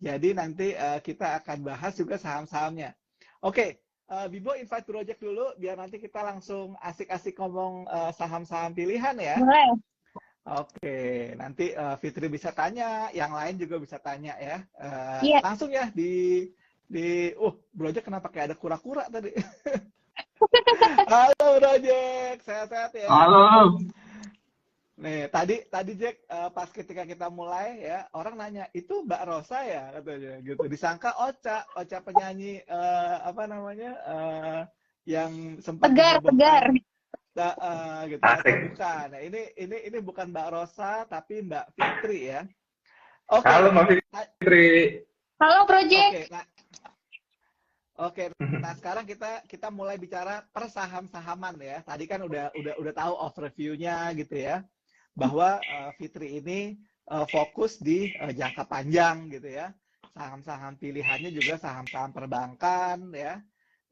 Jadi nanti kita akan bahas juga saham-sahamnya. Oke, Bibo invite project dulu biar nanti kita langsung asik-asik ngomong saham-saham pilihan ya. Boleh. Oke, nanti Fitri bisa tanya, yang lain juga bisa tanya ya. Iya. Langsung ya Project kenapa kayak ada kura-kura tadi? Halo Project, sehat-sehat ya? Halo. Nih, tadi Jack pas ketika kita mulai ya, orang nanya, "Itu Mbak Rosa ya?" katanya gitu. Disangka Ocha penyanyi yang sempat Tegar. gitu. Asik. Bukan. Nah, ini bukan Mbak Rosa tapi Mbak Fitri ya. Oke. Halo Mbak Fitri. Halo Project. Oke, nah sekarang kita mulai bicara per saham-sahaman ya. Tadi kan udah tahu overview-nya gitu ya, bahwa Fitri ini fokus di jangka panjang gitu ya. Saham-saham pilihannya juga saham-saham perbankan ya.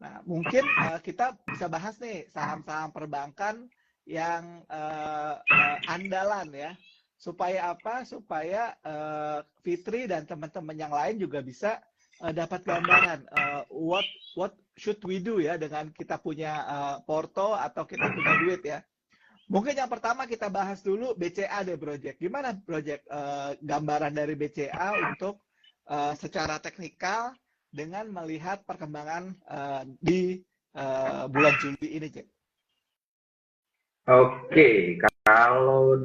Nah, mungkin kita bisa bahas nih saham-saham perbankan yang andalan ya. Supaya apa? Supaya Fitri dan teman-teman yang lain juga bisa dapat gambaran what should we do ya dengan kita punya porto atau kita punya duit ya. Mungkin yang pertama kita bahas dulu BCA deh Project. Gimana Project gambaran dari BCA untuk secara teknikal dengan melihat perkembangan di bulan Juli ini, Jack? Oke, kalau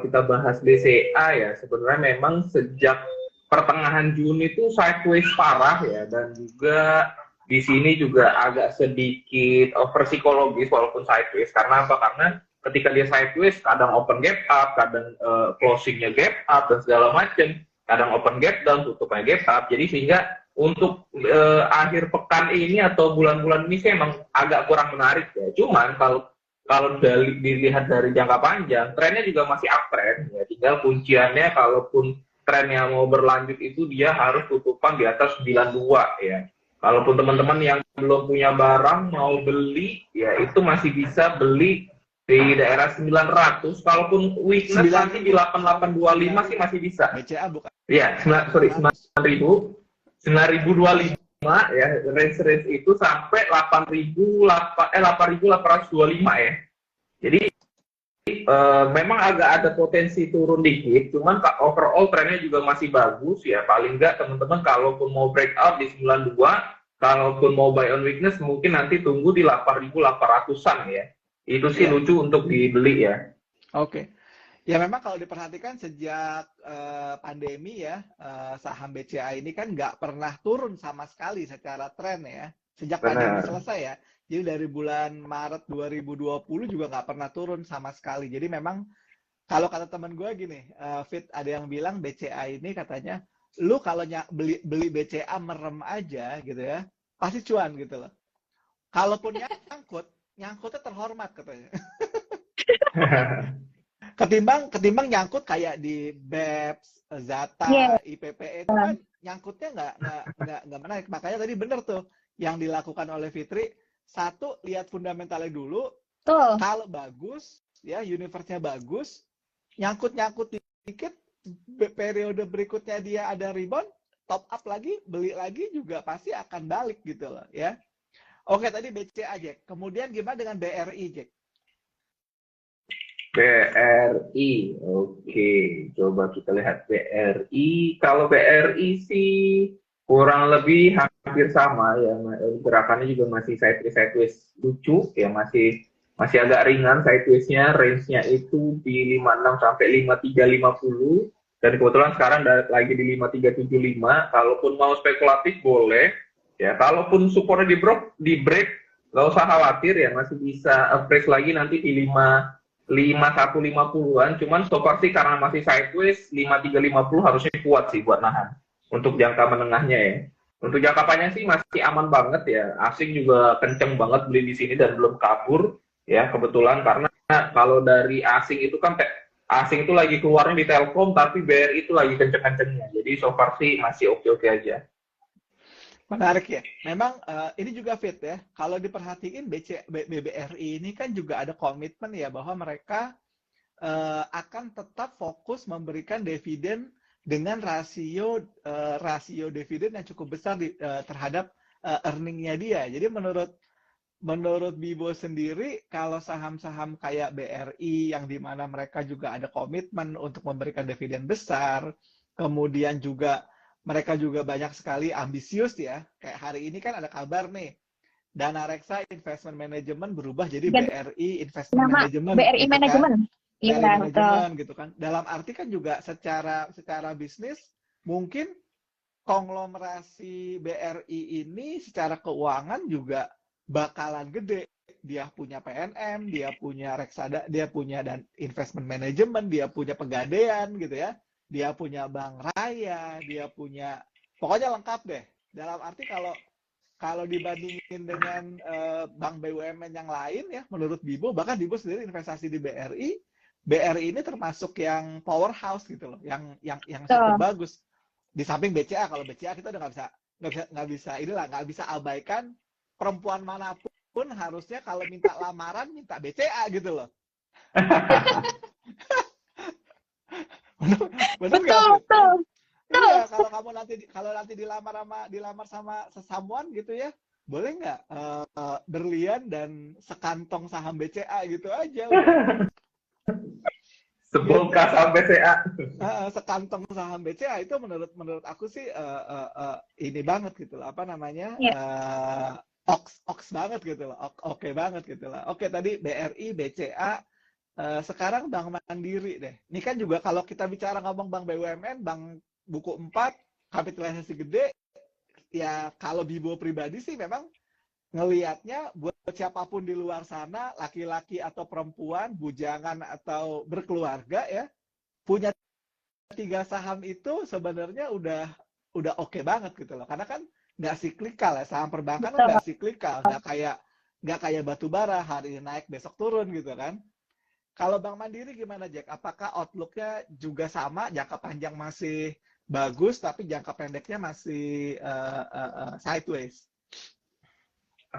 kita bahas BCA ya, sebenarnya memang sejak pertengahan Juni itu sideways parah ya, dan juga di sini juga agak sedikit over psikologis walaupun sideways. Karena apa? Karena ketika dia sideways kadang open gap up, kadang closingnya gap up dan segala macam, kadang open gap down, tutupnya gap up. Jadi sehingga untuk akhir pekan ini atau bulan-bulan ini sih emang agak kurang menarik ya. Cuman kalau dilihat dari jangka panjang, trennya juga masih uptrend ya. Tinggal kunciannya kalaupun trennya mau berlanjut itu dia harus tutupan di atas 92 ya. Kalaupun teman-teman yang belum punya barang mau beli ya, itu masih bisa beli di daerah 900. Kalaupun weakness nanti di 8825 sih masih bisa. BCA bukan? Iya, 9.025 ya, range itu sampai 8.825 ya. Jadi memang agak ada potensi turun dikit, cuman overall trennya juga masih bagus ya. Paling nggak teman-teman kalaupun mau breakout di 92, kalaupun mau buy on weakness mungkin nanti tunggu di 8.800-an ya. Itu sih lucu untuk dibeli ya. Oke. Ya memang kalau diperhatikan sejak pandemi ya, saham BCA ini kan nggak pernah turun sama sekali secara tren ya. Sejak pandemi selesai ya. Jadi dari bulan Maret 2020 juga nggak pernah turun sama sekali. Jadi memang kalau kata teman gue gini, Fit, ada yang bilang BCA ini katanya, lu kalau beli BCA merem aja gitu ya, pasti cuan gitu loh. Kalaupun nyangkutnya terhormat katanya. Ketimbang nyangkut kayak di BEPS, Zata, IPPE itu kan nyangkutnya nggak menarik. Makanya tadi bener tuh yang dilakukan oleh Fitri. Satu, lihat fundamentalnya dulu. Kalau bagus, ya universe-nya bagus, nyangkut dikit, periode berikutnya dia ada rebound, top up lagi, beli lagi juga pasti akan balik gitu loh ya. Oke, tadi BCA, Jack. Kemudian gimana dengan BRI, Jack? BRI, oke, coba kita lihat BRI. Kalau BRI sih kurang lebih hampir sama ya, gerakannya juga masih sideways lucu ya, masih agak ringan sideways-nya, range-nya itu di 56 sampai 5350, dan kebetulan sekarang lagi di 5375. Kalaupun mau spekulatif boleh ya, kalaupun supportnya di break nggak usah khawatir ya, masih bisa appraise lagi nanti di 5150-an. Cuman so far sih karena masih sideways, 5350 harusnya kuat sih buat nahan untuk jangka menengahnya ya. Untuk jangka panjang sih masih aman banget ya. Asing juga kenceng banget beli di sini dan belum kabur ya, kebetulan. Karena kalau dari asing itu kan asing itu lagi keluarnya di Telkom, tapi BRI itu lagi kenceng-kencengnya. Jadi so far sih masih oke-oke aja. Menarik ya. Memang ini juga Fit ya. Kalau diperhatiin BBRI ini kan juga ada komitmen ya bahwa mereka akan tetap fokus memberikan dividen dengan rasio dividen yang cukup besar terhadap earningnya dia. Jadi menurut Bibo sendiri, kalau saham-saham kayak BRI yang dimana mereka juga ada komitmen untuk memberikan dividen besar, kemudian juga mereka juga banyak sekali ambisius ya. Kayak hari ini kan ada kabar nih, Dana Reksa Investment Management berubah jadi BRI Investment Nama Management BRI gitu Manajemen. kan. Iya, BRI betul. Management gitu kan. Dalam arti kan juga secara bisnis mungkin konglomerasi BRI ini secara keuangan juga bakalan gede. Dia punya PNM, dia punya Reksadana, dia punya dan investment management, dia punya Pegadaian gitu ya. Dia punya Bank Raya, dia punya pokoknya lengkap deh. Dalam arti kalau dibandingin dengan bank BUMN yang lain ya, menurut Bibo, bahkan Bibo sendiri investasi di BRI ini termasuk yang powerhouse gitu loh, yang cukup bagus. Di samping BCA, kalau BCA kita udah nggak bisa abaikan, perempuan manapun harusnya kalau minta lamaran minta BCA gitu loh. Betul. Iya, kalau nanti dilamar sama sesamuan gitu ya, boleh nggak berlian dan sekantong saham BCA gitu aja udah. Sebongkar saham BCA. Sekantong saham BCA itu menurut aku sih ini banget gitu loh, apa namanya? Oks banget gitu loh. Oke banget gitu loh. Oke, tadi BRI, BCA, sekarang Bank Mandiri deh. Ini kan juga kalau kita bicara ngomong Bank BUMN, Bank Buku 4, kapitalisasi gede, ya kalau Bibo pribadi sih memang ngelihatnya buat siapapun di luar sana, laki-laki atau perempuan, bujangan atau berkeluarga ya, punya 3 saham itu sebenarnya udah oke banget gitu loh. Karena kan nggak siklikal ya, saham perbankan kan nggak siklikal, nggak kayak batu bara, hari ini naik besok turun gitu kan. Kalau Bank Mandiri gimana Jack? Apakah outlook-nya juga sama, jangka panjang masih bagus, tapi jangka pendeknya masih sideways?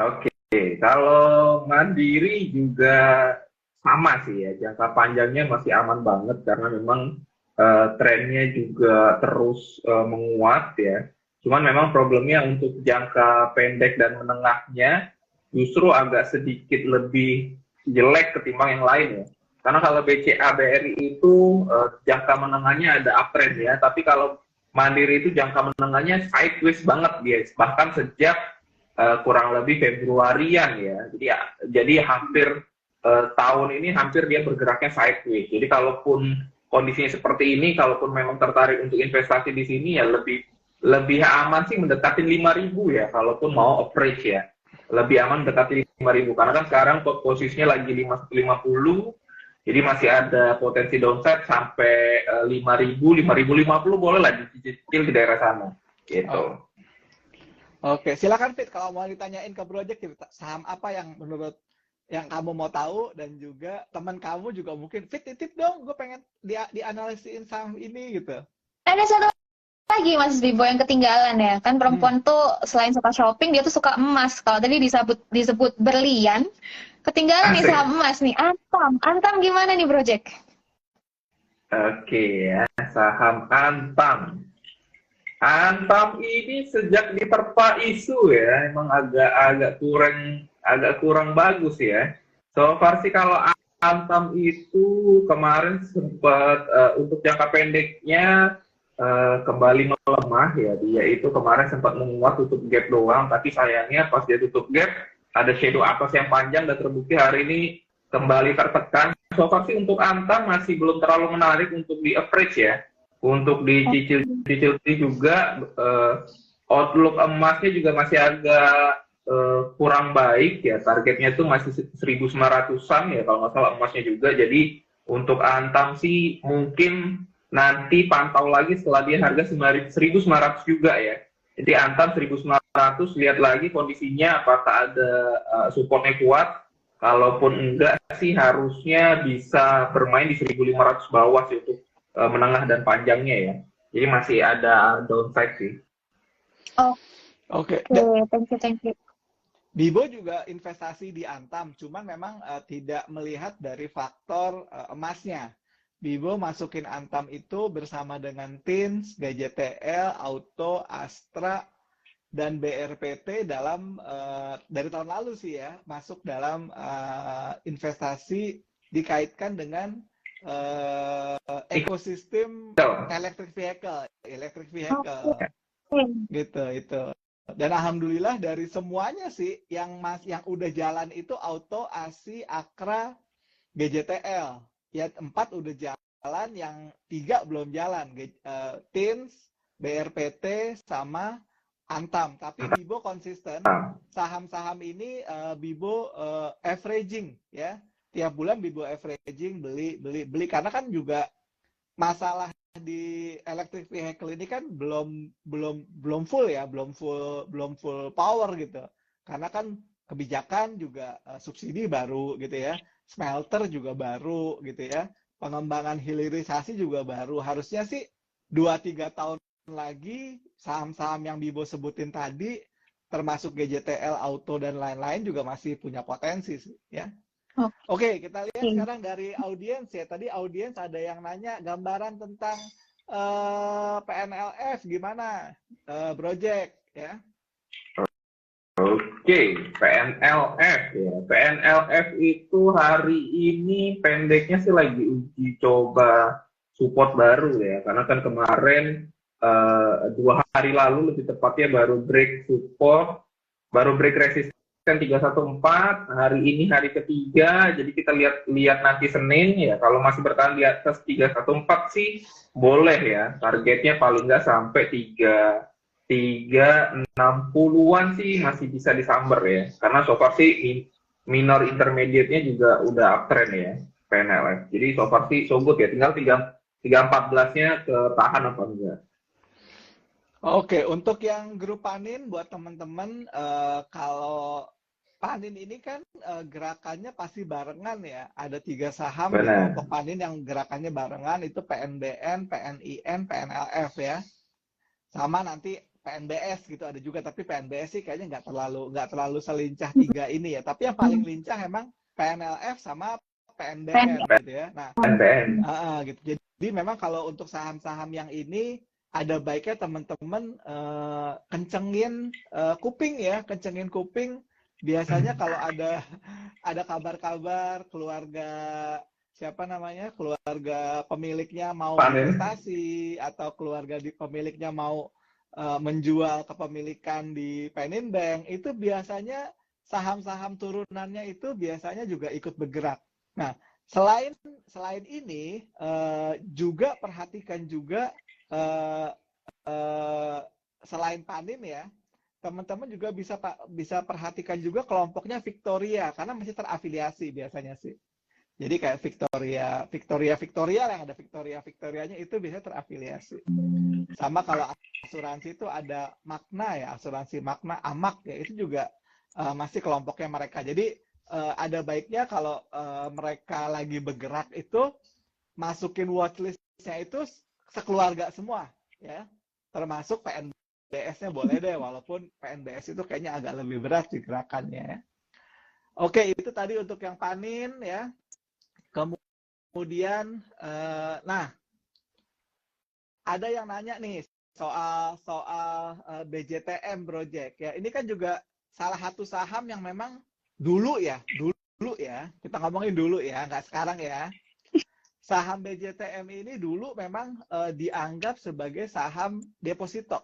Oke, kalau Mandiri juga sama sih ya, jangka panjangnya masih aman banget karena memang trennya juga terus menguat ya. Cuman memang problemnya untuk jangka pendek dan menengahnya justru agak sedikit lebih jelek ketimbang yang lain ya. Karena kalau BCA, BRI itu jangka menengahnya ada uptrend ya, tapi kalau Mandiri itu jangka menengahnya sideways banget guys, bahkan sejak kurang lebih Februarian ya. Jadi hampir tahun ini hampir dia bergeraknya sideways. Jadi kalaupun kondisinya seperti ini, kalaupun memang tertarik untuk investasi di sini ya lebih aman sih mendekati 5.000 ya, kalaupun mau average ya. Lebih aman mendekati 5.000 karena kan sekarang posisinya lagi 50, jadi masih ada potensi downside sampai 5.000, 5.050 boleh lah dicicil di daerah sana gitu. Oke, silakan Fit kalau mau ditanyain ke Project, saham apa yang menurut yang kamu mau tahu, dan juga teman kamu juga mungkin Fit titip dong, gue pengen dianalisiin saham ini gitu. Ada satu lagi Mas Bibo yang ketinggalan ya, kan perempuan tuh selain suka shopping dia tuh suka emas. Kalau tadi disebut berlian, ketinggalan nih saham emas nih. Antam gimana nih Project? Oke ya, saham Antam. Antam ini sejak diterpa isu ya, emang agak kurang bagus ya. So far sih kalau Antam itu kemarin sempat untuk jangka pendeknya kembali melemah ya. Dia itu kemarin sempat menguat tutup gap doang, tapi sayangnya pas dia tutup gap ada shadow atas yang panjang dan terbukti hari ini kembali tertekan. So far sih untuk Antam masih belum terlalu menarik untuk di average ya. Untuk dicicil juga outlook emasnya juga masih agak kurang baik ya. Targetnya itu masih 1.900-an ya kalau nggak salah emasnya juga. Jadi untuk Antam sih mungkin nanti pantau lagi setelah dia harga 1.900 juga ya. Jadi Antam 1.900, lihat lagi kondisinya apakah ada supportnya kuat. Kalaupun enggak sih harusnya bisa bermain di 1.500 bawah sih untuk menengah dan panjangnya ya. Jadi masih ada downside sih. Oke. Thank you. Bibo juga investasi di Antam, cuman memang tidak melihat dari faktor emasnya. Bibo masukin Antam itu bersama dengan Tins, GJTL, Auto, Astra, dan BRPT dalam dari tahun lalu sih ya, masuk dalam investasi dikaitkan dengan ekosistem electric vehicle gitu itu. Dan alhamdulillah dari semuanya sih yang udah jalan itu Auto, ASI, Akra, GJTL. Ya 4 udah jalan, yang 3 belum jalan. Tins, BRPT sama Antam. Tapi Bibo konsisten. Saham-saham ini Bibo averaging ya. Tiap bulan Bibo averaging beli karena kan juga masalah di electric vehicle ini kan belum full ya, belum full power gitu. Karena kan kebijakan juga subsidi baru gitu ya, smelter juga baru gitu ya, pengembangan hilirisasi juga baru. Harusnya sih 2-3 tahun lagi saham-saham yang Bibo sebutin tadi, termasuk GJTL, Auto dan lain-lain juga masih punya potensi sih ya. Oke, kita lihat sekarang dari audiens ya. Tadi audiens ada yang nanya gambaran tentang PNLF gimana, Project ya. Oke, PNLF ya. PNLF itu hari ini pendeknya sih lagi uji coba support baru ya. Karena kan kemarin 2 hari lalu lebih tepatnya baru break support, baru break resistance 314, hari ini hari ketiga, jadi kita lihat nanti Senin ya, kalau masih bertahan di atas 314 sih boleh ya, targetnya paling nggak sampai 360-an sih masih bisa disamber ya, karena so far sih minor intermediate-nya juga udah uptrend ya, PNLF, jadi so far sih so good ya, tinggal 314-nya ketahan apa enggak. Oke, untuk yang grup Panin buat teman-teman, kalau Panin ini kan gerakannya pasti barengan ya. Ada 3 saham di kelompok Panin yang gerakannya barengan, itu PNBN, PNIN, PNLF ya. Sama nanti PNBS gitu ada juga, tapi PNBS sih kayaknya nggak terlalu selincah 3 ini ya. Tapi yang paling lincah emang PNLF sama PNBN gitu ya. Nah, gitu. Jadi memang kalau untuk saham-saham yang ini ada baiknya teman-teman kencengin kuping ya, kencengin kuping. Biasanya kalau ada kabar-kabar keluarga keluarga pemiliknya mau investasi atau keluarga pemiliknya mau menjual kepemilikan di Panin Bank, itu biasanya saham-saham turunannya itu biasanya juga ikut bergerak. Nah, selain ini juga perhatikan juga selain Panin ya, teman-teman juga bisa perhatikan juga kelompoknya Victoria, karena masih terafiliasi biasanya sih. Jadi kayak Victoria yang ada Victorianya itu biasanya terafiliasi. Sama kalau asuransi itu ada Magna ya, asuransi Magna, Amak ya, itu juga masih kelompoknya mereka. Jadi ada baiknya kalau mereka lagi bergerak itu masukin watchlist-nya itu sekeluarga semua ya, termasuk PNBS-nya boleh deh, walaupun PNBS itu kayaknya agak lebih berat di gerakannya ya. Oke, itu tadi untuk yang Panin ya. Kemudian nah, ada yang nanya nih soal BJTM Project ya. Ini kan juga salah satu saham yang memang dulu ya, kita ngomongin dulu ya, nggak sekarang ya. Saham BJTM ini dulu memang dianggap sebagai saham deposito.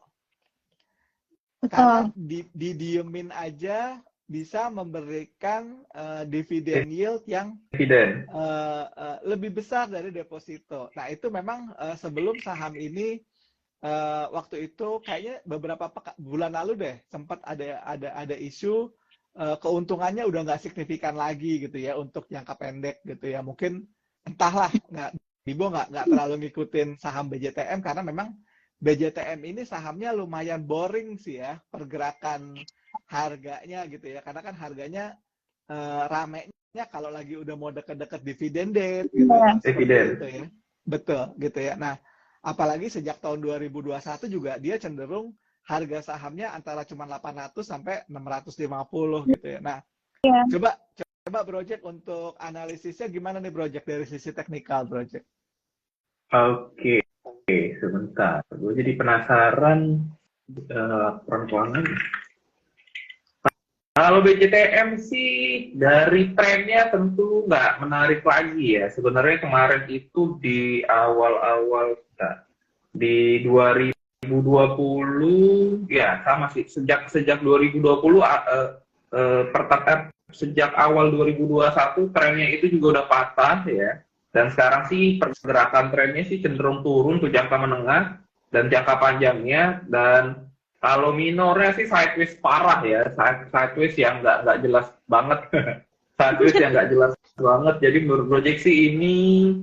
Karena didiemin aja bisa memberikan dividen yield yang lebih besar dari deposito. Nah, itu memang sebelum saham ini waktu itu kayaknya beberapa bulan lalu deh sempat ada isu keuntungannya udah nggak signifikan lagi gitu ya untuk jangka pendek gitu ya. Mungkin entahlah, Bibo nggak terlalu ngikutin saham BJTM karena memang BJTM ini sahamnya lumayan boring sih ya, pergerakan harganya gitu ya, karena kan harganya ramenya kalau lagi udah mau deket-deket dividen date gitu gitu ya. Betul gitu ya. Nah, apalagi sejak tahun 2021 juga dia cenderung harga sahamnya antara cuma 800 sampai 650 gitu ya. Nah, coba Project untuk analisisnya gimana nih Project dari sisi teknikal Project? Oke, sebentar. Gue jadi penasaran perempuan lagi. Kalau BCTM sih dari trennya tentu nggak menarik lagi ya. Sebenarnya kemarin itu di awal-awal di 2020 ya sama sih sejak 2020 sejak awal 2021 trennya itu juga udah patah ya. Dan sekarang sih pergerakan trennya sih cenderung turun ke jangka menengah dan jangka panjangnya. Dan kalau minornya sih sideways parah ya, sideways yang nggak jelas banget, sideways yang nggak jelas banget. Jadi menurut proyeksi ini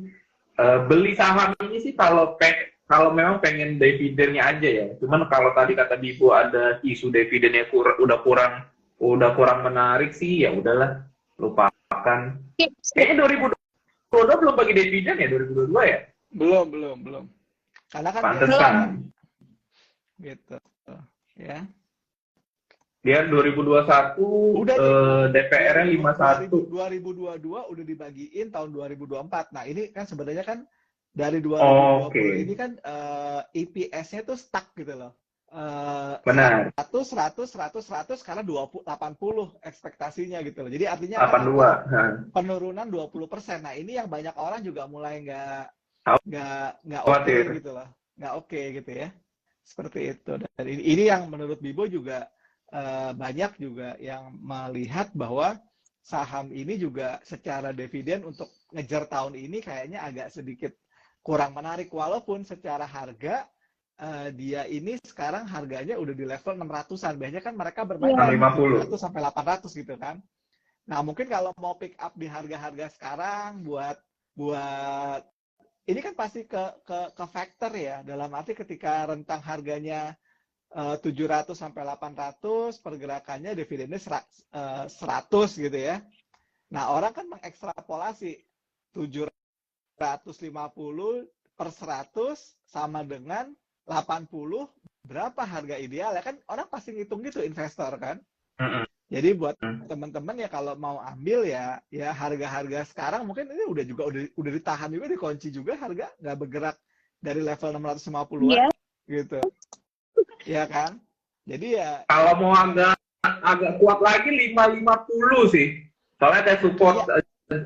beli saham ini sih kalau memang pengen dividennya aja ya. Cuman kalau tadi kata Bibo ada isu dividennya udah kurang menarik sih, ya udahlah lupakan. Kayaknya 2022 belum bagi dividen ya 2022 ya? Belum. Karena kan Pantesan. Gitu. Ya. Dia 2021 DPR-nya 51. 2022 udah dibagiin tahun 2024. Nah, ini kan sebenarnya kan dari 2020 ini kan EPS-nya tuh stuck gitu loh. Benar. 100 karena 80 ekspektasinya gitu loh. Jadi artinya 82. Penurunan 20%. Nah, ini yang banyak orang juga mulai nggak oke gitu loh. Nggak oke gitu ya. Seperti itu. Dan ini yang menurut Bibo juga banyak juga yang melihat bahwa saham ini juga secara dividen untuk ngejar tahun ini kayaknya agak sedikit kurang menarik, walaupun secara harga dia ini sekarang harganya udah di level 600-an. Biasanya kan mereka bermain 50 sampai 800 gitu kan. Nah, mungkin kalau mau pick up di harga-harga sekarang buat ini kan pasti ke factor ya, dalam arti ketika rentang harganya 700 sampai 800, pergerakannya dividennya 100 gitu ya. Nah, orang kan mengekstrapolasi 750 per 100 sama dengan 80, berapa harga ideal ya kan, orang pasti ngitung gitu investor kan. Jadi buat teman-teman ya kalau mau ambil ya harga-harga sekarang mungkin ini udah ditahan juga, dikunci juga, harga nggak bergerak dari level 650-an gitu. Ya kan? Jadi ya kalau mau agak kuat lagi 550 sih. Soalnya ada support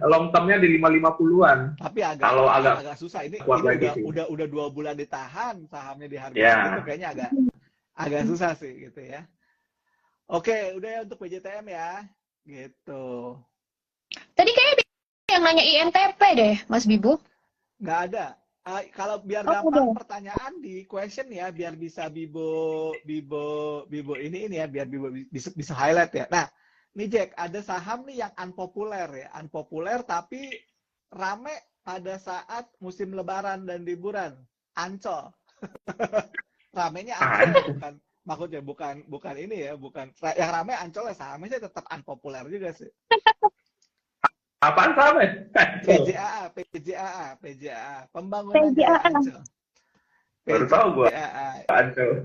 long term-nya di 550-an. Tapi kalau agak susah ini udah 2 bulan ditahan sahamnya di harga itu, kayaknya agak susah sih gitu ya. Oke, udah ya untuk PJTM ya, gitu. Tadi kayaknya yang nanya INTP deh, Mas Bibu. Nggak ada. Kalau biar gampang pertanyaan di question ya, biar bisa Bibo ini ya, biar Bibo bisa highlight ya. Nah, nih Jack, ada saham nih yang unpopuler tapi rame pada saat musim Lebaran dan liburan, Ancol. Ramenya Ancol, maksudnya bukan ini ya, bukan yang ramai Ancol ya, sahamnya sih tetap unpopuler juga sih. Apaan sahamnya? PJAA, pembangunan Ancol. Baru tahu gua. Ancol.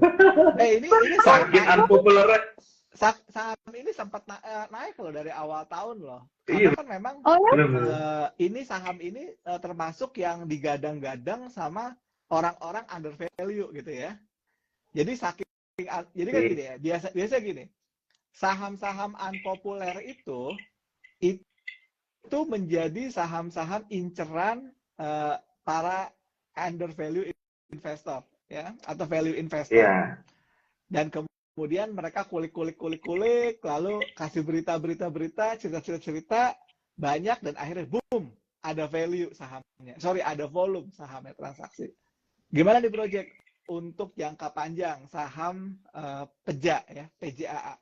Ini saking unpopuler. Saham ini sempat naik loh dari awal tahun loh. Karena kan memang ini saham ini termasuk yang digadang-gadang sama orang-orang under value gitu ya. Jadi kan gini ya, biasa gini, saham-saham unpopuler itu menjadi saham-saham inceran para under value investor ya, atau value investor. Dan kemudian mereka kulik, lalu kasih berita, cerita banyak, dan akhirnya boom, ada value sahamnya, ada volume sahamnya transaksi. Gimana di project untuk jangka panjang saham PJAA? PJAA.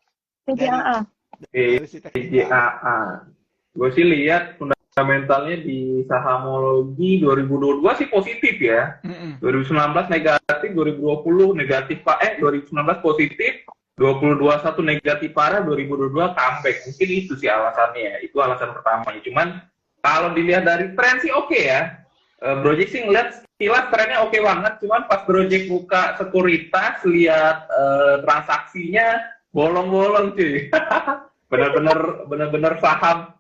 Gue sih lihat fundamentalnya di sahamologi 2022 sih positif ya. 2019 negatif, 2020 negatif, 2019 positif, 2021 negatif parah, 2022 comeback. Mungkin itu sih alasannya. Itu alasan pertamanya. Cuman kalau dilihat dari tren sih oke ya. Project sih ngeliat sekilas trennya oke banget, cuman pas Project buka sekuritas, lihat transaksinya bolong-bolong cuy. bener-bener saham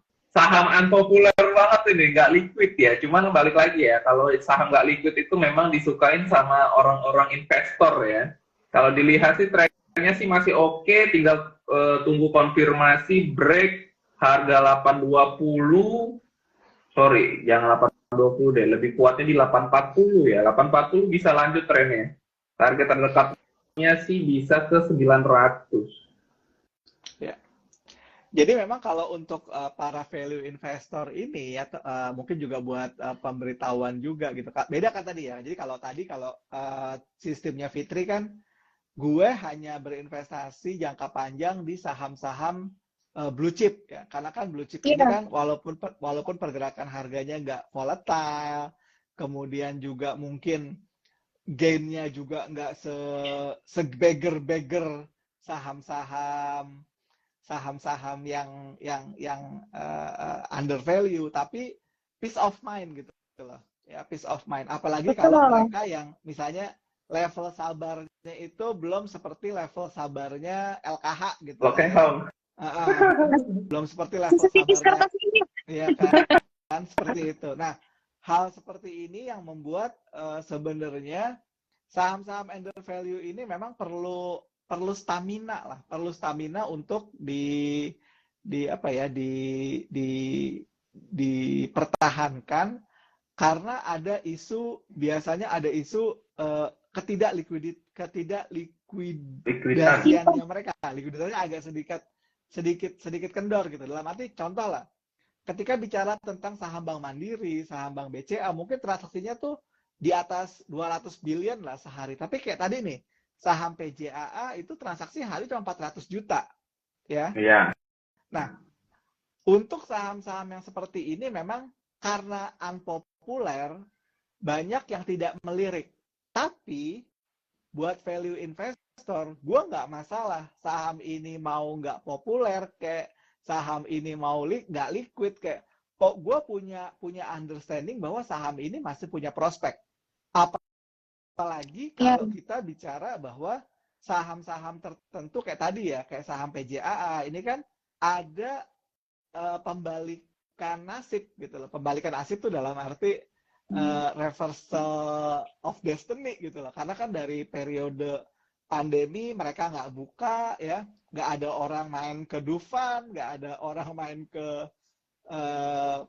unpopuler banget banget ini, nggak liquid ya. Cuman balik lagi ya, kalau saham nggak liquid itu memang disukain sama orang-orang investor ya. Kalau dilihat sih trennya sih masih oke, tinggal tunggu konfirmasi break harga 820. Sorry, jangan 820 deh, lebih kuatnya di 840 ya. 840 bisa lanjut trennya. Target terdekatnya sih bisa ke 900. Ya. Jadi memang kalau untuk para value investor ini ya mungkin juga buat pemberitahuan juga gitu. Beda kan tadi ya. Jadi kalau sistemnya Fitri kan gue hanya berinvestasi jangka panjang di saham-saham blue chip ya. Karena kan blue chip ini kan walaupun pergerakan harganya nggak volatile, kemudian juga mungkin gainnya juga nggak se-beggar saham-saham yang undervalue, tapi peace of mind gitu loh ya, peace of mind. Apalagi kalau mereka yang misalnya level sabarnya itu belum seperti level sabarnya LKH gitu Loh. belum seperti level sabarnya ya kan seperti itu. Nah, hal seperti ini yang membuat sebenarnya saham-saham undervalue ini memang perlu stamina lah, perlu stamina untuk dipertahankan, karena ada isu, biasanya ada isu likuidasiannya mereka, likuiditasnya agak sedikit kendor gitu. Dalam arti contoh lah, ketika bicara tentang saham Bank Mandiri, saham Bank BCA, mungkin transaksinya tuh di atas 200 billion lah sehari. Tapi kayak tadi nih, saham PJAA itu transaksi hari cuma 400 juta. Ya. Iya. Nah, untuk saham-saham yang seperti ini memang karena unpopuler, banyak yang tidak melirik. Tapi, buat value investor, gue nggak masalah saham ini mau nggak populer, kayak saham ini mau nggak liquid, kayak kok gue punya understanding bahwa saham ini masih punya prospek. Apalagi kalau kita bicara bahwa saham-saham tertentu kayak tadi ya, kayak saham PJAA ini kan ada pembalikan nasib gitu loh. Pembalikan nasib itu dalam arti reversal of destiny gitu loh. Karena kan dari periode pandemi mereka nggak buka ya, nggak ada orang main ke Dufan, nggak ada orang main ke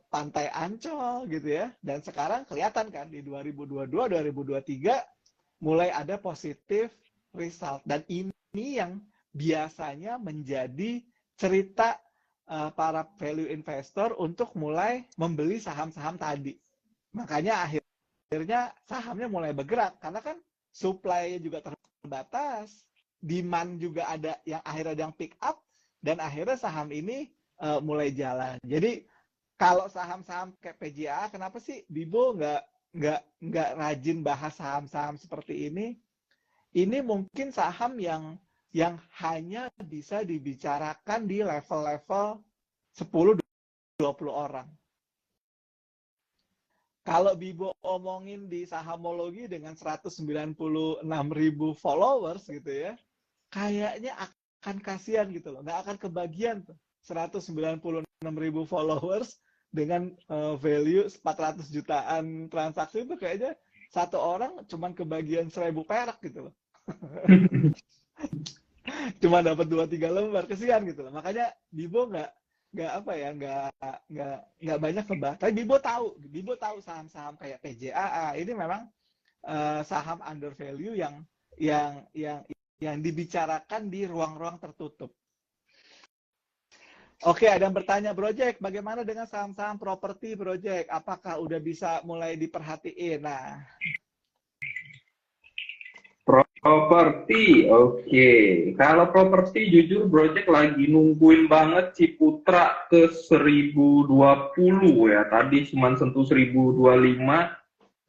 Pantai Ancol gitu ya. Dan sekarang kelihatan kan di 2022-2023 mulai ada positif result. Dan ini yang biasanya menjadi cerita para value investor untuk mulai membeli saham-saham tadi. Makanya akhirnya sahamnya mulai bergerak. Karena kan supply-nya juga terbatas, demand juga ada yang akhirnya yang pick up, dan akhirnya saham ini mulai jalan. Jadi kalau saham-saham kayak PJA, kenapa sih Bibo nggak rajin bahas saham-saham seperti ini? Ini mungkin saham yang hanya bisa dibicarakan di level-level 10-20 orang. Kalau Bibo omongin di Sahamologi dengan 196.000 followers gitu ya, kayaknya akan kasihan gitu loh, nggak akan kebagian tuh 196.000 followers dengan value 400 jutaan transaksi, itu kayaknya satu orang cuman kebagian 1.000 perak gitu loh. Cuma dapat 2-3 lembar, kesian gitu loh. Makanya Bibo nggak banyak kebah. Tapi Bibo tahu saham-saham kayak PJAA ini memang saham undervalue yang dibicarakan di ruang-ruang tertutup. Oke, ada yang bertanya, Project, bagaimana dengan saham-saham properti, Project? Apakah udah bisa mulai diperhatiin? Nah, properti, oke. Kalau properti jujur Project lagi nungguin banget Ciputra ke 1020 ya. Tadi cuma sentuh 1025.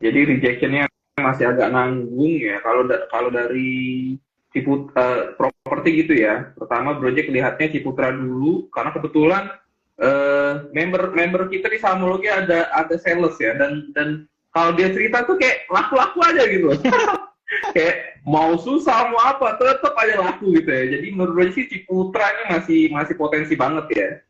Jadi rejectionnya masih agak nanggung ya. Kalau dari properti gitu ya. Pertama Project lihatnya Ciputra dulu karena kebetulan member kita di Sahamologi ada sales ya, dan kalau dia cerita tuh kayak laku-laku aja gitu. Kayak mau susah mau apa tetap aja laku gitu ya. Jadi menurut gue sih Ciputra ini masih potensi banget ya.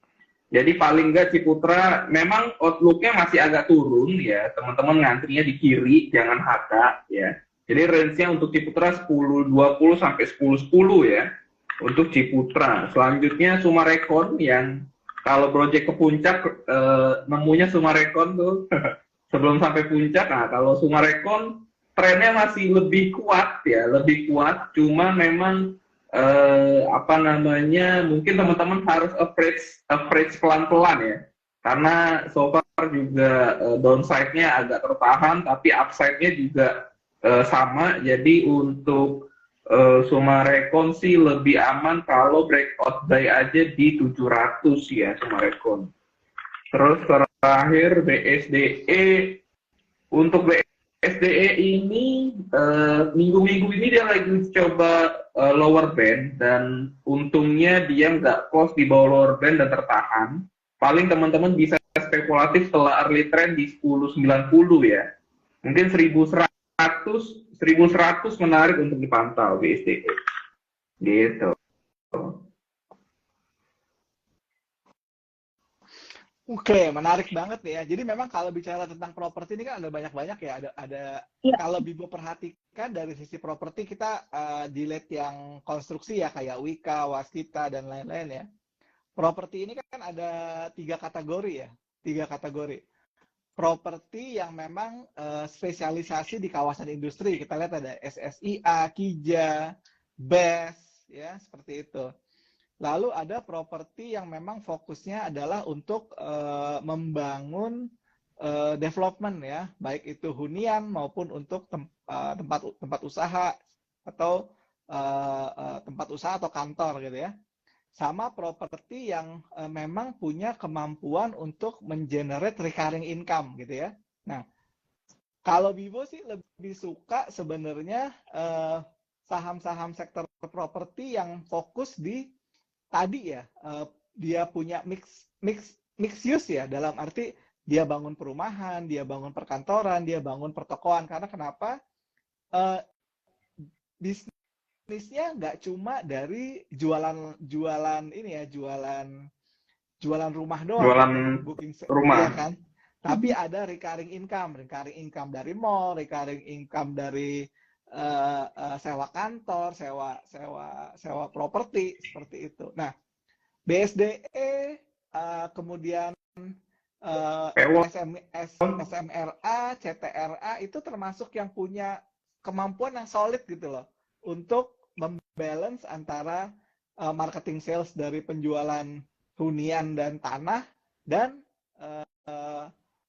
Jadi paling nggak Ciputra memang outlook-nya masih agak turun ya, teman-teman ngantrinya di kiri, jangan HK ya. Jadi range-nya untuk Ciputra 10.20 sampai 10.10 ya untuk Ciputra. Selanjutnya Sumarekon yang kalau project ke puncak nemunya Sumarekon tuh sebelum sampai puncak. Nah, kalau Sumarekon trennya masih lebih kuat ya, lebih kuat. Cuma memang apa namanya, mungkin teman-teman harus approach pelan-pelan ya. Karena so far juga downside-nya agak tertahan, tapi upside-nya juga sama. Jadi untuk Sumarekon sih lebih aman kalau breakout buy aja di 700 ya Sumarekon. Terus terakhir BSDE. Untuk BSDE ini minggu-minggu ini dia lagi coba lower band, dan untungnya dia nggak close di bawah lower band dan tertahan. Paling teman-teman bisa spekulatif setelah early trend di 10.90 ya. Mungkin 1.100 menarik untuk dipantau BSDE. Gitu. Oke, menarik banget nih ya. Jadi memang kalau bicara tentang properti ini kan ada banyak-banyak ya. Iya. Kalau Bibo perhatikan dari sisi properti kita delete yang konstruksi ya, kayak Wika, Waskita dan lain-lain ya. Properti ini kan ada 3 kategori ya, 3 kategori. Properti yang memang spesialisasi di kawasan industri. Kita lihat ada SSIA, Kija, BES, ya seperti itu. Lalu ada properti yang memang fokusnya adalah untuk membangun development ya, baik itu hunian maupun untuk tempat usaha atau tempat usaha atau kantor gitu ya. Sama properti yang memang punya kemampuan untuk mengenerate recurring income gitu ya. Nah, kalau Bibo sih lebih suka sebenarnya saham-saham sektor properti yang fokus di tadi ya, dia punya mix use ya, dalam arti dia bangun perumahan, dia bangun perkantoran, dia bangun pertokoan. Karena kenapa? Bisnisnya nggak cuma dari jualan ini ya, jualan rumah doang, Jualan booking rumah. ya kan. Tapi ada recurring income dari mall, recurring income dari sewa kantor, sewa properti seperti itu. Nah, BSDE kemudian SMRA, CTRA itu termasuk yang punya kemampuan yang solid gitu loh untuk membalance antara marketing sales dari penjualan hunian dan tanah dan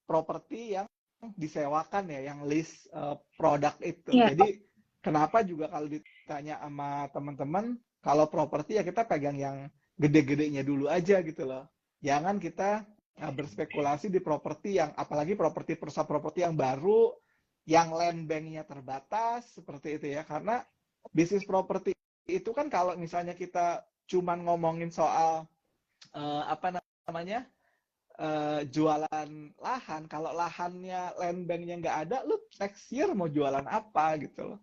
properti yang disewakan ya, yang list produk itu. Yeah. Jadi kenapa juga kalau ditanya sama teman-teman, kalau properti ya kita pegang yang gede-gedenya dulu aja gitu loh. Jangan kita berspekulasi di properti yang, apalagi perusahaan properti yang baru, yang land bank-nya terbatas, seperti itu ya. Karena bisnis properti itu kan kalau misalnya kita cuman ngomongin soal jualan lahan, kalau lahannya land bank-nya nggak ada, lu next year mau jualan apa gitu loh.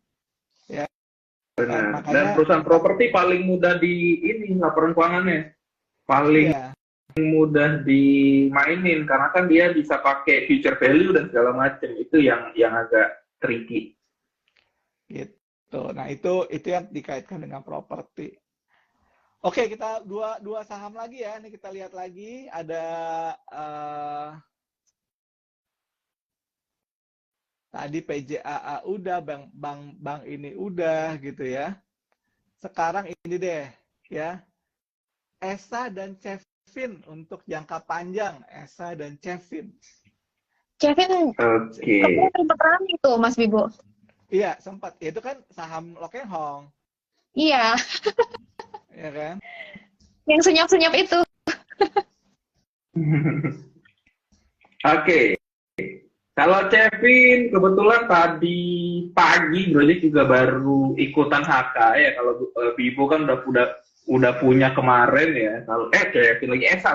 Ya. Benar. Dan perusahaan properti paling mudah di ini laporan keuangannya. Paling mudah dimainin karena kan dia bisa pakai future value dan segala macam. Itu yang agak tricky. Gitu. Nah, itu yang dikaitkan dengan properti. Oke, kita dua saham lagi ya. Ini kita lihat lagi ada tadi PJAA udah, bank ini udah gitu ya. Sekarang ini deh ya. ESA dan Cevin untuk jangka panjang, ESA dan Cevin. Cevin sempat ramai itu Mas Bibo. Iya, sempat. Itu kan saham Lokeng Hong. Iya. Iya kan? Yang senyap-senyap itu. Oke. Kalau Cevin kebetulan tadi pagi Project juga baru ikutan HK ya. Kalau Bibo kan udah punya kemarin ya. Kalau Cevin lagi ESA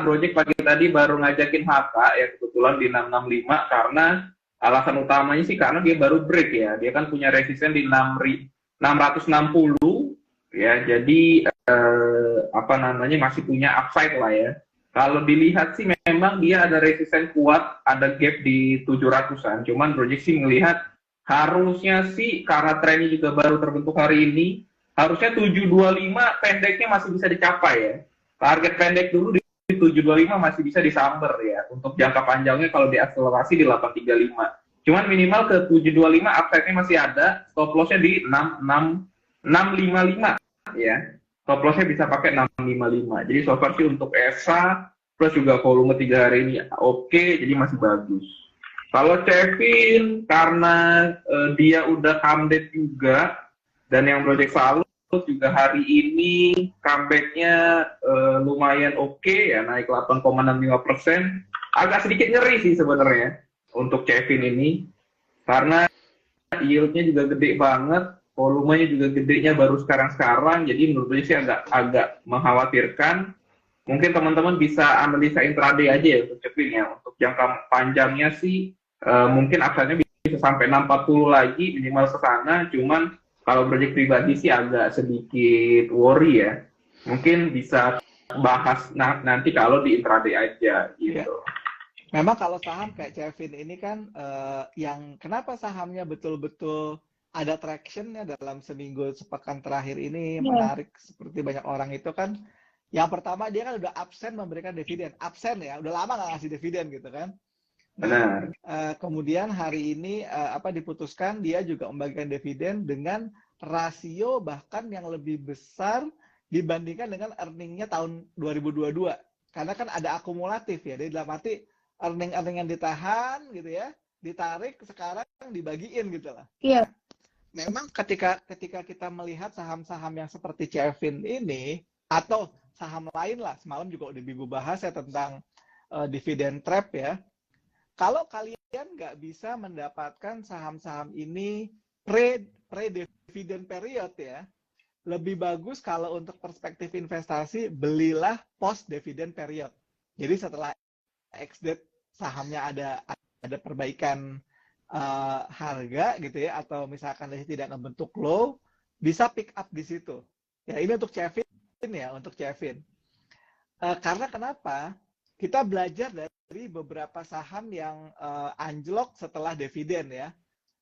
Project pagi tadi baru ngajakin HK ya, kebetulan di 665 karena alasan utamanya sih karena dia baru break ya. Dia kan punya resisten di 660 ya. Jadi apa namanya masih punya upside lah ya. Kalau dilihat sih memang dia ada resisten kuat, ada gap di 700-an. Cuman proyeksi melihat harusnya sih karena trennya juga baru terbentuk hari ini, harusnya 725 pendeknya masih bisa dicapai ya. Target pendek dulu di 725 masih bisa disamber ya. Untuk jangka panjangnya kalau diakselerasi di 835. Cuman minimal ke 725 upside-nya masih ada, stop loss-nya di 655 ya. Stop loss-nya bisa pakai 655. Jadi so far sih untuk ESA plus juga volume 3 hari ini oke, jadi masih bagus. Kalau Kevin karena dia udah comeback juga dan yang Project Salus juga hari ini comeback-nya lumayan oke ya, naik 8,65%. Agak sedikit ngeri sih sebenarnya untuk Kevin ini karena yield-nya juga gede banget, volumenya juga gedenya baru sekarang-sekarang, jadi menurut saya sih agak mengkhawatirkan. Mungkin teman-teman bisa analisa intraday aja ya untuk Kevin ya. Untuk jangka panjangnya sih mungkin upside-nya bisa sampai 640 lagi minimal ke sana, cuman kalau proyek pribadi sih agak sedikit worry ya. Mungkin bisa bahas nanti kalau di intraday aja gitu. Ya. Memang kalau saham kayak Kevin ini kan yang kenapa sahamnya betul-betul ada traction-nya dalam seminggu sepekan terakhir ini menarik seperti banyak orang itu kan. Yang pertama dia kan udah absen memberikan dividen, absen ya, udah lama nggak ngasih dividen gitu kan. Nah, kemudian hari ini diputuskan dia juga membagikan dividen dengan rasio bahkan yang lebih besar dibandingkan dengan earning-nya tahun 2022. Karena kan ada akumulatif ya, jadi dalam arti earning yang ditahan gitu ya, ditarik sekarang dibagiin gitu lah. Iya. Memang ketika kita melihat saham-saham yang seperti Kevin ini atau saham lain lah, semalam juga udah Bibu bahas ya tentang dividend trap ya. Kalau kalian nggak bisa mendapatkan saham-saham ini pre-dividend period ya, lebih bagus kalau untuk perspektif investasi belilah post-dividend period. Jadi setelah ex-date sahamnya ada perbaikan harga gitu ya, atau misalkan tidak membentuk low, bisa pick up di situ. Ya ini untuk Kevin ya, untuk Kevin. Karena kenapa? Kita belajar dari beberapa saham yang anjlok setelah dividen ya.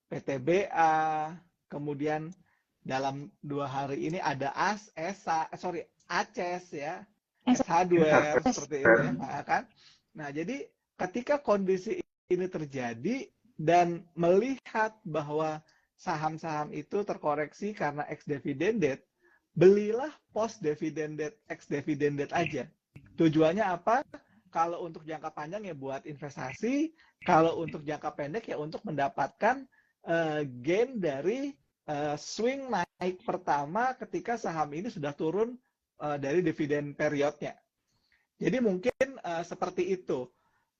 PTBA, kemudian dalam 2 hari ini ada ACES ya, S Hardware seperti ini ya, kan. Nah, jadi ketika kondisi ini terjadi dan melihat bahwa saham-saham itu terkoreksi karena ex-dividend date, belilah post-dividend date, ex-dividend date aja. Tujuannya apa? Kalau untuk jangka panjang ya buat investasi, kalau untuk jangka pendek ya untuk mendapatkan gain dari swing naik pertama ketika saham ini sudah turun dari dividen periodnya. Jadi mungkin seperti itu.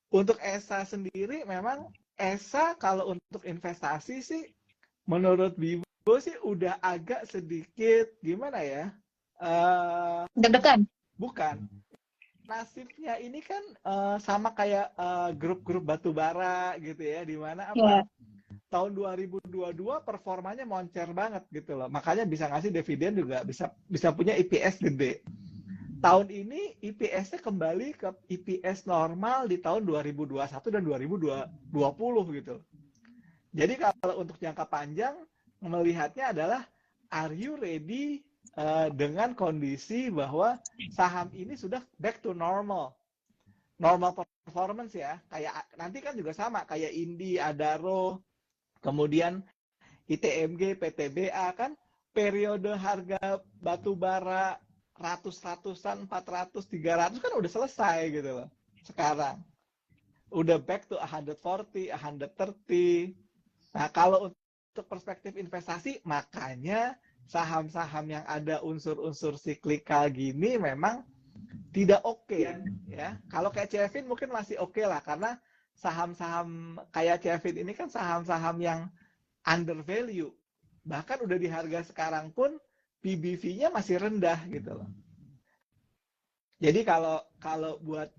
Untuk ESA sendiri memang ESA kalau untuk investasi sih menurut Bibo sih udah agak sedikit gimana ya? Deg-degan? Bukan. Nasibnya ini kan sama kayak grup-grup batubara gitu ya, di mana tahun 2022 performanya moncer banget gitu loh. Makanya bisa ngasih dividen juga bisa punya EPS gede. Tahun ini IPS-nya kembali ke IPS normal di tahun 2021 dan 2020 gitu. Jadi kalau untuk jangka panjang melihatnya adalah are you ready dengan kondisi bahwa saham ini sudah back to normal performance ya. Kayak nanti kan juga sama kayak Indi, Adaro, kemudian ITMG, PTBA kan periode harga batu bara ratusan, 400, 300 kan udah selesai gitu loh. Sekarang udah back to 140, 130. Nah, kalau untuk perspektif investasi, makanya saham-saham yang ada unsur-unsur siklikal gini memang tidak oke ya. Kalau kayak Kevin mungkin masih oke lah, karena saham-saham kayak Kevin ini kan saham-saham yang undervalue. Bahkan udah di harga sekarang pun PBV-nya masih rendah gitu loh. Jadi kalau buat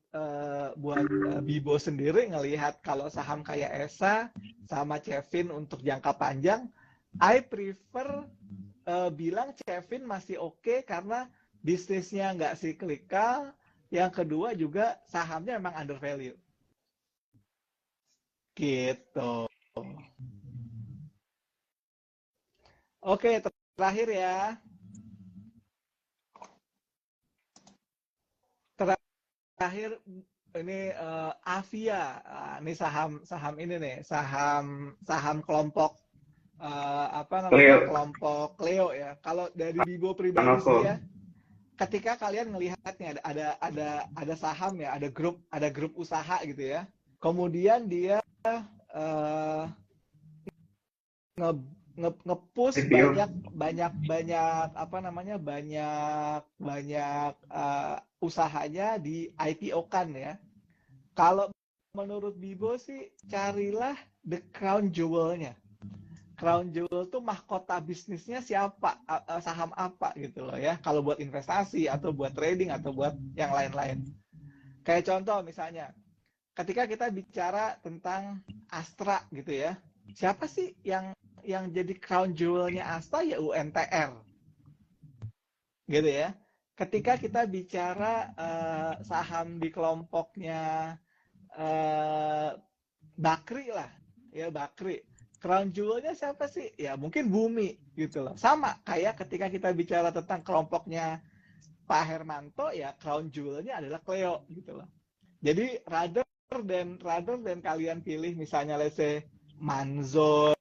Bibo sendiri ngelihat kalau saham kayak ESA sama Kevin untuk jangka panjang, I prefer bilang Kevin masih oke karena bisnisnya nggak cyclical, yang kedua juga sahamnya memang under value. Gitu. Oke, terakhir ya. Terakhir ini Avia. Ini saham ini nih, saham kelompok kelompok Cleo ya. Kalau dari Bibo pribadi sih ya, ketika kalian ngelihat nih ada saham ya, ada grup usaha gitu ya. Kemudian dia nge-push banyak usahanya di IPO-kan ya. Kalau menurut Bibo sih carilah the crown jewel-nya. Crown jewel tuh mahkota bisnisnya siapa, saham apa gitu loh ya. Kalau buat investasi atau buat trading atau buat yang lain-lain. Kayak contoh misalnya, ketika kita bicara tentang Astra gitu ya, siapa sih yang jadi crown jewel-nya Astra? Ya UNTR. Gitu ya. Ketika kita bicara saham di kelompoknya Bakri lah, ya Bakri. Crown jewel-nya siapa sih? Ya mungkin Bumi gitu loh. Sama kayak ketika kita bicara tentang kelompoknya Pak Hermanto, ya crown jewel-nya adalah Cleo gitu loh. Jadi rather than kalian pilih misalnya let's say Manzon,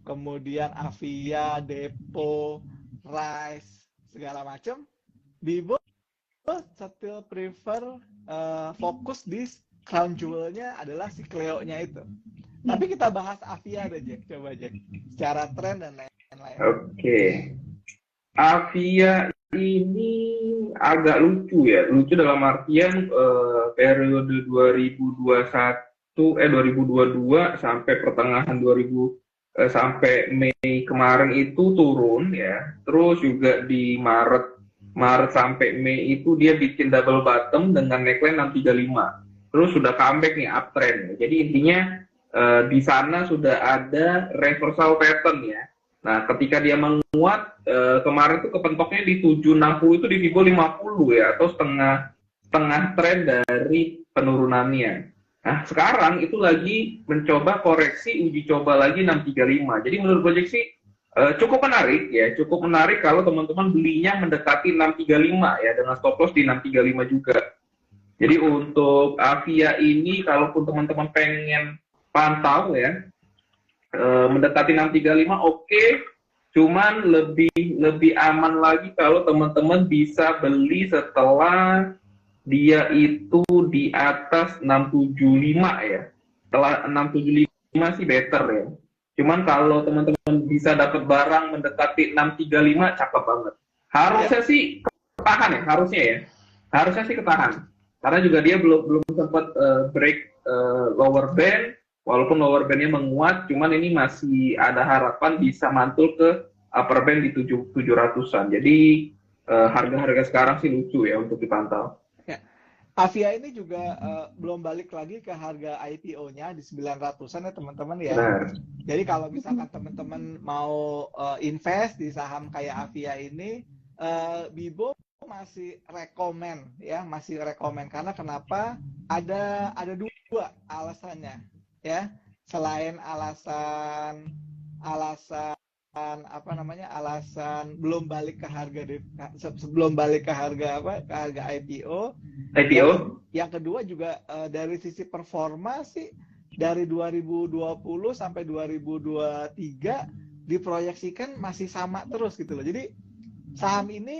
kemudian Avia, Depo, Rice, segala macam, Bibo still prefer fokus di crown jewel-nya adalah si Cleo-nya itu. Tapi kita bahas Avia deh, Jack. Coba, Jack. Secara tren dan lain-lain. Oke. Avia ini agak lucu ya. Lucu dalam artian periode 2022 sampai pertengahan sampai Mei kemarin itu turun ya. Terus juga di Maret sampai Mei itu dia bikin double bottom dengan neckline 635. Terus sudah comeback nih uptrend. Jadi intinya di sana sudah ada reversal pattern ya. Nah, ketika dia menguat kemarin tuh kepentoknya di 760 itu di Fibo 50 ya, atau setengah tren dari penurunannya. Nah, sekarang itu lagi mencoba koreksi, uji coba lagi 635. Jadi menurut Gojek sih cukup menarik kalau teman-teman belinya mendekati 635 ya, dengan stop loss di 635 juga. Jadi untuk Avia ini kalaupun teman-teman pengen pantau ya, mendekati 635 oke, cuman lebih aman lagi kalau teman-teman bisa beli setelah dia itu di atas 675 ya. Setelah 675 sih better ya. Cuman kalau teman-teman bisa dapat barang mendekati 635 cakep banget. Harusnya sih ketahan ya, harusnya sih ketahan. Karena juga dia belum sempat break lower band. Walaupun lower band-nya menguat, cuman ini masih ada harapan bisa mantul ke upper band di 700-an. Jadi harga-harga sekarang sih lucu ya untuk dipantau. Ya. Avia ini juga belum balik lagi ke harga IPO-nya di 900-an ya teman-teman ya. Benar. Jadi kalau misalkan teman-teman mau invest di saham kayak Avia ini, Bibo masih rekomen karena kenapa? Ada dua alasannya. Ya, selain alasan belum balik ke harga IPO. Yang kedua juga dari sisi performa sih dari 2020 sampai 2023 diproyeksikan masih sama terus gitu loh. Jadi saham ini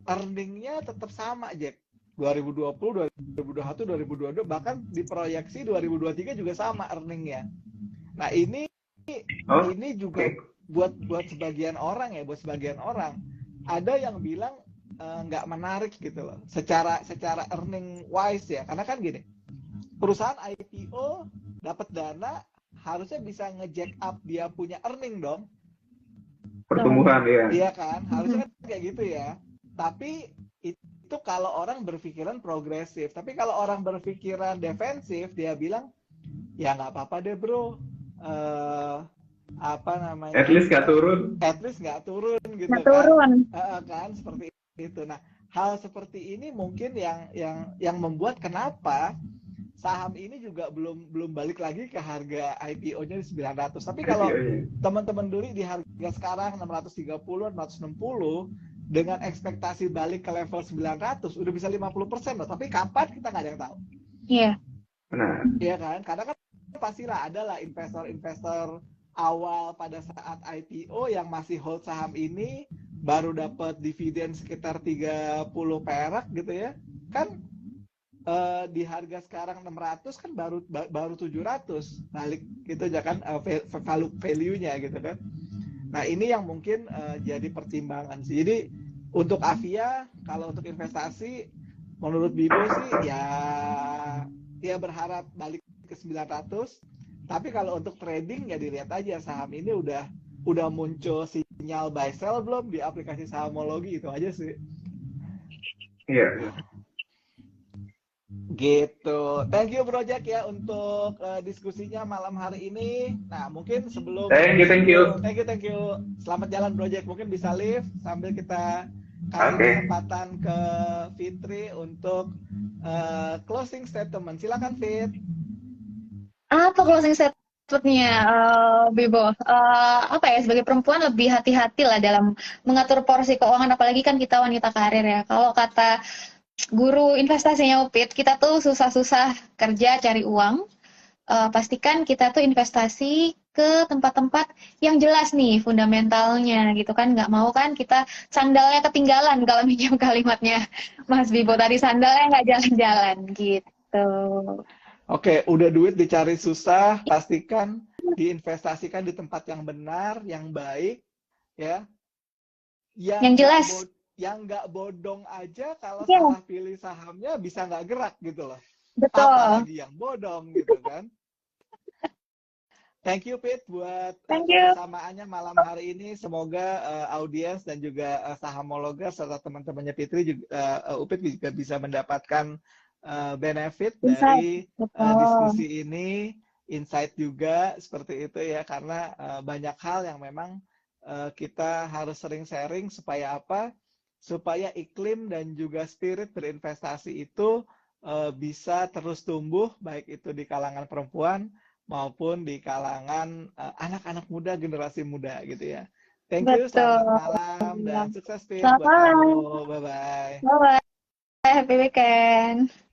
earning-nya tetap sama, Jack. 2020, 2021, 2022, bahkan diproyeksi 2023 juga sama earning-nya. Nah ini juga buat sebagian orang ada yang bilang nggak menarik gitu loh, secara earning wise ya, karena kan gini, perusahaan IPO dapat dana harusnya bisa nge-jack up dia punya earning dong, pertumbuhan ya. Iya kan, harusnya kan kayak gitu ya. Tapi itu kalau orang berpikiran progresif. Tapi kalau orang berpikiran defensif, dia bilang, ya nggak apa-apa deh bro. At least nggak turun. At least nggak turun gitu Nggak kan. turun. Kan seperti itu. Nah, hal seperti ini mungkin yang membuat kenapa saham ini juga belum balik lagi ke harga IPO-nya di 900. Tapi kalau teman-teman beli di harga sekarang 630, 660 dengan ekspektasi balik ke level 900 udah bisa 50% loh. Tapi kapan kita nggak ada yang tahu. Iya. Benar. Iya kan? Karena kan pastilah adalah investor-investor awal pada saat IPO yang masih hold saham ini baru dapat dividen sekitar 30 perak gitu ya. Kan di harga sekarang 600 kan baru 700 balik gitu aja kan value-nya gitu kan. Nah, ini yang mungkin jadi pertimbangan sih. Jadi untuk Avia kalau untuk investasi menurut Bibo sih ya berharap balik ke 900. Tapi kalau untuk trading ya dilihat aja saham ini udah muncul sinyal buy sell belum di aplikasi Sahamologi, itu aja sih. Iya. Gitu. Thank you Bro Jack ya untuk diskusinya malam hari ini. Nah, mungkin sebelum Thank you. Thank you. Selamat jalan Bro Jack. Mungkin bisa live sambil kita kasih kesempatan ke Fitri untuk closing statement. Silakan Fit. Apa closing statement-nya, Bibo? Apa ya, sebagai perempuan lebih hati-hati lah dalam mengatur porsi keuangan, apalagi kan kita wanita karir ya. Kalau kata guru investasinya Upit, kita tuh susah-susah kerja cari uang. Pastikan kita tuh investasi ke tempat-tempat yang jelas nih fundamentalnya gitu kan. Nggak mau kan kita sandalnya ketinggalan, kalau minjem kalimatnya Mas Bibo tadi, sandalnya nggak jalan-jalan gitu. Oke, udah duit dicari susah, pastikan diinvestasikan di tempat yang benar, yang baik, ya. Yang jelas. Yang nggak bodong aja kalau Yeah. salah pilih sahamnya bisa nggak gerak gitu loh. Betul. Apalagi yang bodong gitu kan. Thank you Pit buat kebersamaannya malam hari ini. Semoga audiens dan juga Sahamologa serta teman-temannya Fitri juga, Upit juga bisa mendapatkan benefit dari diskusi ini, insight juga seperti itu ya, karena banyak hal yang memang kita harus sering sharing supaya apa? Supaya iklim dan juga spirit berinvestasi itu bisa terus tumbuh, baik itu di kalangan perempuan maupun di kalangan anak-anak muda, generasi muda gitu ya. Thank you, selamat malam dan sukses Fit buat kamu. Bye-bye. Bye-bye. Happy weekend.